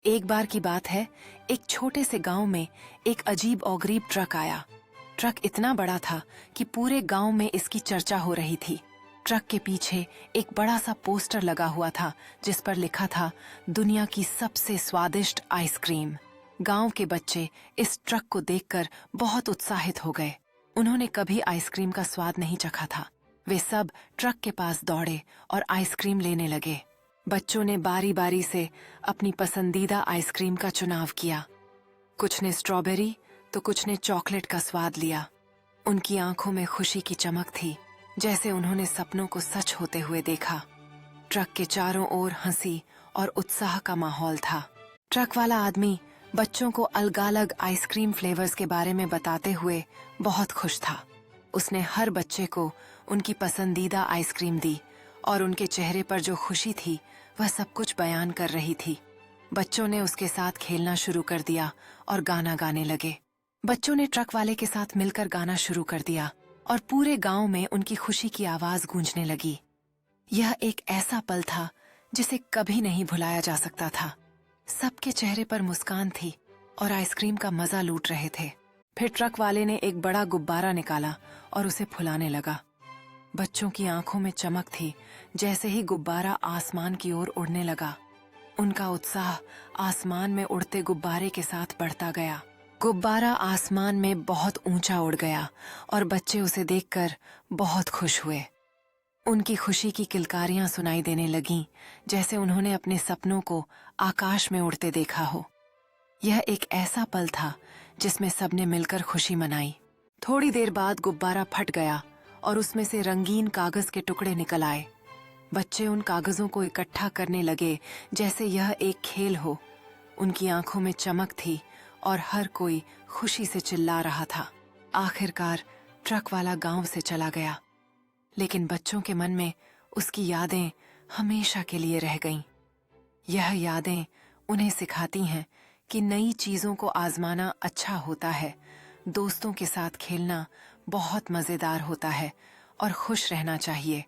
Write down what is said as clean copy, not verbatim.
एक बार की बात है, एक छोटे से गांव में एक अजीब और गरीब ट्रक आया। ट्रक इतना बड़ा था कि पूरे गांव में इसकी चर्चा हो रही थी। ट्रक के पीछे एक बड़ा सा पोस्टर लगा हुआ था जिस पर लिखा था, दुनिया की सबसे स्वादिष्ट आइसक्रीम। गांव के बच्चे इस ट्रक को देखकर बहुत उत्साहित हो गए। उन्होंने कभी आइसक्रीम का स्वाद नहीं चखा था। वे सब ट्रक के पास दौड़े और आइसक्रीम लेने लगे। बच्चों ने बारी बारी से अपनी पसंदीदा आइसक्रीम का चुनाव किया। कुछ ने स्ट्रॉबेरी तो कुछ ने चॉकलेट का स्वाद लिया। उनकी आंखों में खुशी की चमक थी, जैसे उन्होंने सपनों को सच होते हुए देखा। ट्रक के चारों ओर हंसी और उत्साह का माहौल था। ट्रक वाला आदमी बच्चों को अलग-अलग आइसक्रीम फ्लेवर्स के बारे में बताते हुए बहुत खुश था। उसने हर बच्चे को उनकी पसंदीदा आइसक्रीम दी और उनके चेहरे पर जो खुशी थी वह सब कुछ बयान कर रही थी। बच्चों ने उसके साथ खेलना शुरू कर दिया और गाना गाने लगे। बच्चों ने ट्रक वाले के साथ मिलकर गाना शुरू कर दिया और पूरे गांव में उनकी खुशी की आवाज गूंजने लगी। यह एक ऐसा पल था जिसे कभी नहीं भुलाया जा सकता था। सबके चेहरे पर मुस्कान थी और आइसक्रीम का मजा लूट रहे थे। फिर ट्रक वाले ने एक बड़ा गुब्बारा निकाला और उसे फुलाने लगा। बच्चों की आंखों में चमक थी जैसे ही गुब्बारा आसमान की ओर उड़ने लगा। उनका उत्साह आसमान में उड़ते गुब्बारे के साथ बढ़ता गया। गुब्बारा आसमान में बहुत ऊंचा उड़ गया और बच्चे उसे देखकर बहुत खुश हुए। उनकी खुशी की किलकारियां सुनाई देने लगीं, जैसे उन्होंने अपने सपनों को आकाश में उड़ते देखा हो। यह एक ऐसा पल था जिसमें सबने मिलकर खुशी मनाई। थोड़ी देर बाद गुब्बारा फट गया और उसमें से रंगीन कागज के टुकड़े निकल आए। बच्चे उन कागजों को इकट्ठा करने लगे जैसे यह एक खेल हो। उनकी आंखों में चमक थी और हर कोई खुशी से चिल्ला रहा था। आखिरकार ट्रक वाला गांव से चला गया, लेकिन बच्चों के मन में उसकी यादें हमेशा के लिए रह गईं। यह यादें उन्हें सिखाती हैं कि नई चीजों को आजमाना अच्छा होता है, दोस्तों के साथ खेलना बहुत मजेदार होता है और खुश रहना चाहिए।